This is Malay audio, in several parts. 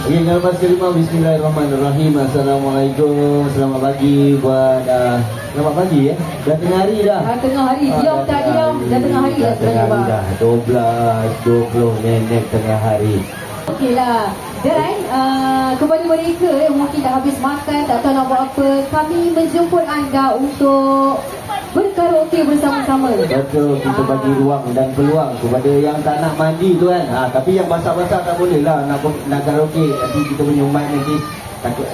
Okey, nafas kelima. Bismillahirrahmanirrahim. Assalamualaikum. Selamat pagi buat selamat pagi ya. Dah tengah hari dah. Tengah hari. Diam tak diam. Dah tengah hari dah sebenarnya bang. Dah 12-20 minit tengah hari. Okeylah. Dan kepada mereka yang mungkin dah habis makan, tak tahu nak buat apa, kami menjemput anda untuk berkaraoke bersama-sama. Betul, kita bagi ruang dan peluang kepada yang tak nak mandi tu kan. Tapi yang basah-basah tak boleh lah nak karaoke. Nanti kita punya mic nanti takut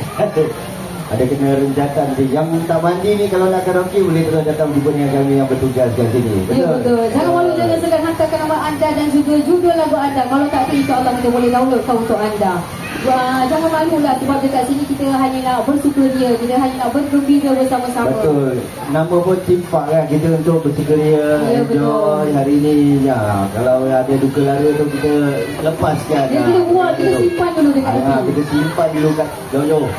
ada kena renjatan. Yang tak mandi ni kalau nak karaoke boleh terus datang jumpa dengan kami yang bertugas kat sini. Betul? Ya betul. Jangan malu, jangan segan hantarkan nama anda dan juga judul lagu anda. Kalau tak ada, insya-Allah kita boleh downloadkan untuk anda. Jangan malulah sebab dekat sini kita hanya nak bersukaria, kita hanya nak bergembira bersama-sama. Betul. Nama pun timpak kan, kita untuk bersukaria, ya, enjoy hari ni. Ya, kalau ada duka lara tu kita lepaskan. Ya, kita buat, kita simpan dulu dekat sini. Kita simpan dulu kat jauh-jauh.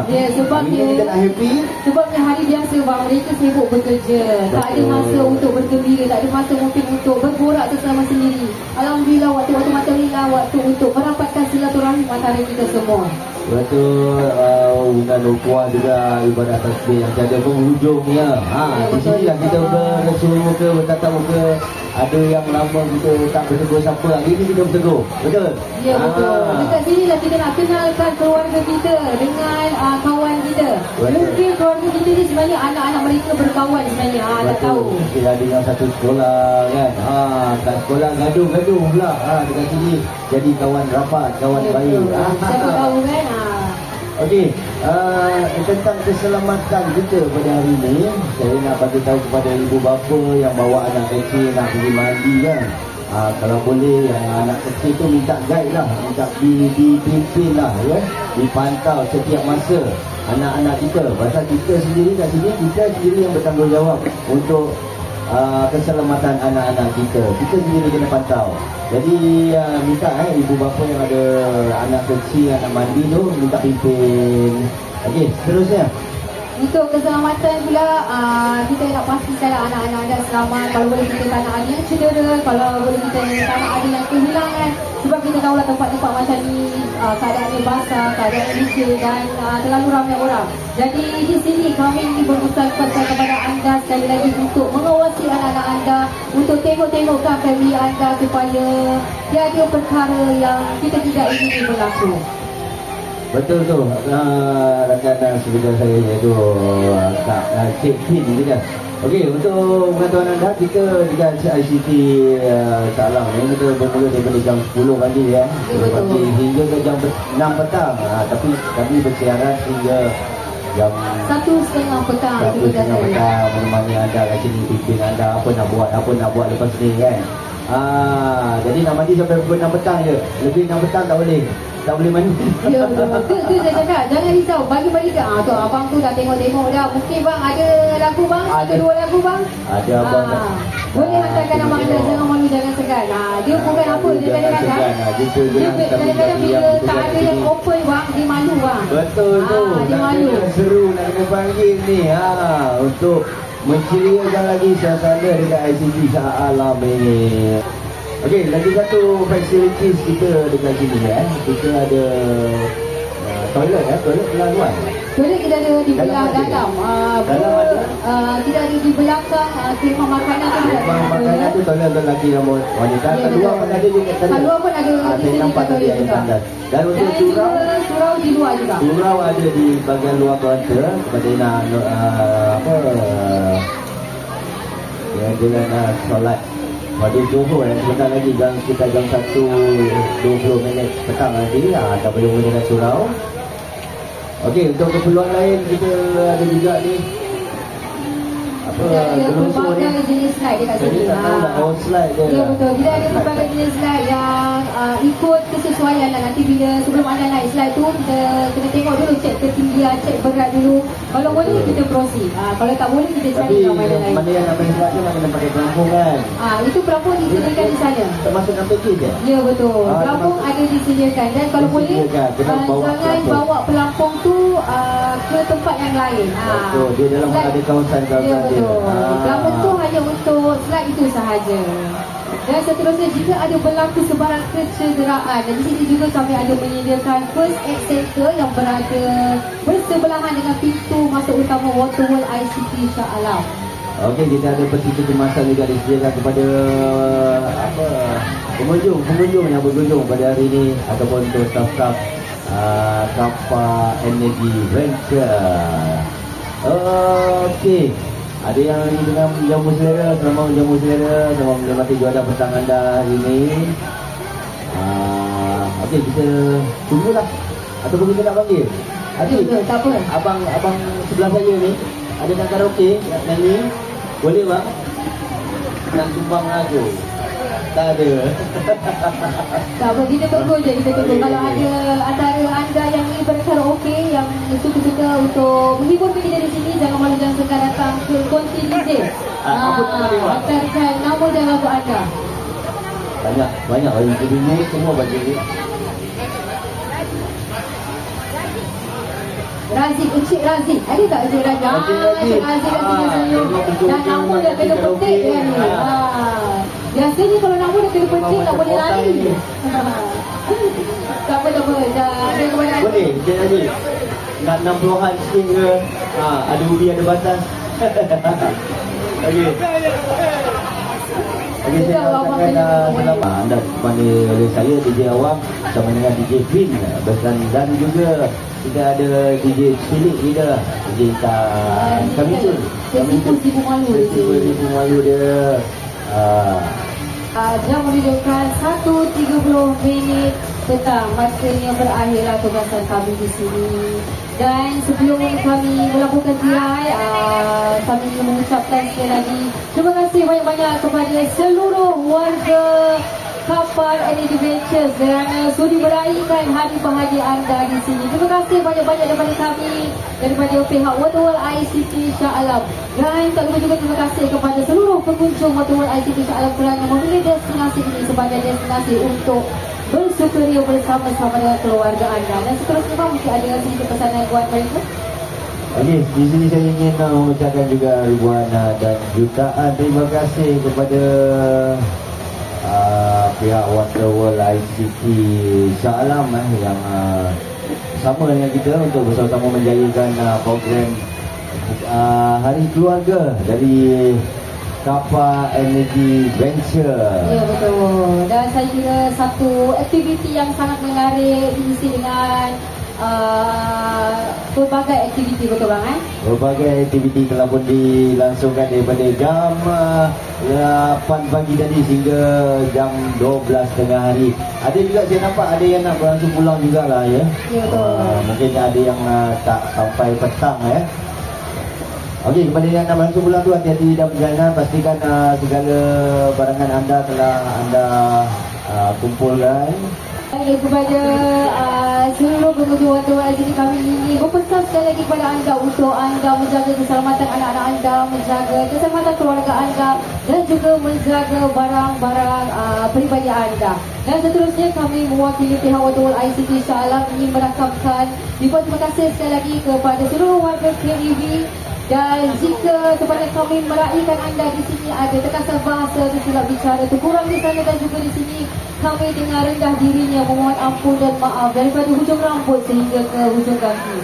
Ya, sebabnya kita nak happy. Sebabnya hari biasa bang, mereka sibuk bekerja. Betul. Tak ada masa untuk bergembira, tak ada masa mungkin untuk berborak sesama sendiri. Alhamdulillah waktu-waktu macam ni lah waktu untuk merapatkan silaturahim antara kita semua. Betul. Dan ukuah juga ibadat tasbih yang tiada penghujungnya. Di sini lah kita bersuruh muka, bertatap muka. Ada yang lama kita tak bertegur siapa, hari ni kita bertegur. Betul? Ya betul. Dekat sini lah kita nak kenalkan keluarga kita dengan kawan kita. Betul. Mungkin keluarga kita ni sebenarnya anak-anak mereka berkawan sebenarnya. Tak tahu. Kita ada yang satu sekolah kan. Kat sekolah gaduh-gaduh pula. Dekat sini jadi kawan rapat, kawan baik. Siapa tahu kan. Okey, tentang keselamatan kita pada hari ini, saya nak bagi tahu kepada ibu bapa yang bawa anak kecil nak pergi mandi kan. Kalau boleh anak kecil tu minta guide lah, minta dipimpin lah ya, dipantau setiap masa anak-anak kita. Pasal kita sendiri kat sini, kita sendiri yang bertanggungjawab untuk keselamatan anak-anak kita. Kita sendiri kena pantau. Jadi minta ibu bapa yang ada anak kecil, anak mandi tu minta pimpin. Okey, seterusnya untuk keselamatan pula, kita nak pastikan anak-anak anda selamat. Kalau boleh kita tak nak ada yang cedera, kalau boleh kita tak nak ada yang kehilangan. Sebab kita tahulah tempat-tempat macam ni keadaannya basah, keadaan licin dan terlalu ramai orang. Jadi di sini kami berusaha kepada anda sekali lagi untuk mengawasi anak-anak anda, untuk tengok-tengokkan family anda supaya tiada perkara yang kita tidak ingin berlaku. Betul tu. Rakan sebenarnya saya iaitu Cik Fin juga. Okey, untuk pengetahuan anda, kita dengan ICT Salam ni kita bermula daripada jam 10 pagi ya. 10 pagi hingga ke jam 6 petang. Tapi kami bersiaran hingga jam 1:30 petang. 1:30 petang menemani anda kat sini, pimpin anda apa nak buat lepas ni kan. Jadi nak mandi sampai pukul 6 petang je. Lebih 6 petang tak boleh. Tak boleh mandi. Ya betul. Tu saya cakap, jangan risau. Bagi-bagi ke. Tu abang tu dah tengok-tengok dah. Mungkin bang ada lagu bang, ada 2 lagu bang. Ada abang. Boleh hantarkan nama anda, jangan malu, jangan segan. Dia bukan apa, dia kadang-kadang bila tak ada yang open bang, dia malu bang. Betul tu. Dia malu. Seru nak kena panggil ni. Untuk menceriakan lagi suasana dekat ICT Salam ini. Okey, lagi satu facilities kita dekat sini kan. Kita ada toilet toilet belah luar. Toilet kita ada di belah dalam. Kita ada di belakang kemah makanan tu. Kemah makanan tu toilet untuk lelaki dan wanita. Keluar pun ada juga. Keluar pun ada di sini toilet juga. Dan untuk surau di luar juga. Surau ada di bahagian luar kaunter kepada nak jalan solat pada Johor yang sebentar lagi sekitar jam 1:20 petang nanti dah boleh menggunakan surau. Okey, untuk keperluan lain kita ada juga ni berbagai jenis slide dekat sini. Slide je. Ya betul. Kita ada berbagai jenis slide yang ikut kesesuaian lah. Nanti bila sebelum anda naik slide tu, kita kena tengok dulu, cek ketinggian, cek berat dulu. Kalau boleh kita proceed. Kalau tak boleh kita cari ramai lain. Mana yang nak main slide tu nak kena pakai pelampung kan? Itu pelampung disediakan di sana. Termasuk dalam package je? Ya betul. Pelampung ada disediakan. Dan kalau boleh jangan bawa pelampung tu ke tempat yang lain. Betul. Dia dalam ada kawasan dia. Pelampung tu hanya untuk slide itu sahaja. Dan seterusnya, jika ada berlaku sebarang kecederaan, dan di sini juga kami ada menyediakan first aid center yang berada bersebelahan dengan pintu masuk utama Waterworld ICT Shah Alam. Okey, kita ada peti kecemasan juga disediakan kepada pengunjung yang berkunjung pada hari ini ataupun untuk staf-staf Kappa Energy Venture. Okey, ada yang dengan jamu selera, selamat jamu selera, selamat menikmati juara petang anda hari ini. Okey, kita tunggulah ataupun kita nak panggil. Adik, Tak apa. abang sebelah saya ni ada nak karaoke, nak nyanyi. Boleh bang? Nak sumbang lagu? Tak ada. Tak apa, kita tunggu je, kita tunggu. Kalau ada antara anda yang ingin berkaraoke, yang suka-suka untuk menghibur kita di sini, jangan malu, jangan segan datang ke konti DJ. Apa nama dia, Mak? Hantarkan nama dan lagu anda. Banyak orang ini semua baca ni. Razik, Encik Razik. Ada tak Encik Razik? Encik Razik. Encik Razik dah tinggal dan nama dia kena petik dia ni. Biasanya kalau nama dia kena petik tak boleh lari. Tak apa, tak apa. Dah ada kepada Boleh, Encik Razik. Nak 60-an sikit ke? Ada ubi, ada batas. Okey. Okey, saya ucapkan selamat anda kepada oleh saya DJ Awam bersama dengan DJ Fin dan juga kita ada DJ Cilik kita, DJ Kamisul. Sipu malu. Sipu malu dia. Jam menunjukkan 1.30 petang. Masanya berakhirlah tugasan kami di sini. Dan sebelum kami melakukan tirai, kami ingin mengucapkan sekali lagi terima kasih banyak-banyak kepada seluruh warga Kapal Energy Ventures kerana sudi meraihkan hari bahagia anda di sini. Terima kasih banyak-banyak daripada kami, daripada pihak Waterworld ICT Shah Alam. Dan tak lupa juga terima kasih kepada seluruh pengunjung Waterworld ICT Shah Alam kerana memilih destinasi ini sebagai destinasi untuk bersukaria bersama-sama dengan keluarga anda. Dan seterusnya mungkin ada sedikit pesanan buat mereka. Okey, di sini saya ingin mengucapkan juga ribuan dan jutaan terima kasih kepada pihak Waterworld ICT Shah Alam yang bersama dengan kita untuk bersama-sama menjayakan program Hari Keluarga dari Kappa Energy Venture. Ya, betul. Dan saya kira satu aktiviti yang sangat menarik diisi dengan berbagai aktiviti, betul bang eh? Berbagai aktiviti telah pun dilangsungkan daripada jam 8 pagi tadi hingga jam 12 tengah hari. Ada juga saya nampak ada yang nak beransur pulang jugalah ya. Ya, betul. Mungkin ada yang tak sampai petang ya. Okey, kepada yang nak beransur pulang tu hati-hati dalam perjalanan, pastikan segala barangan anda telah anda kumpulkan. Dan kepada seluruh pengunjung Waterworld ICT, kami ingin berpesan sekali lagi kepada anda untuk anda menjaga keselamatan anak-anak anda, menjaga keselamatan keluarga anda dan juga menjaga barang-barang peribadi anda. Dan seterusnya kami mewakili pihak Waterworld ICT Shah Alam ingin merakamkan terima kasih sekali lagi kepada seluruh warga KEV. Dan jika kepada kami meraihkan anda di sini ada terkasar bahasa, tersilap bicara, terkurang di sana dan juga di sini, kami dengan rendah dirinya memohon ampun dan maaf daripada hujung rambut sehingga ke hujung kaki.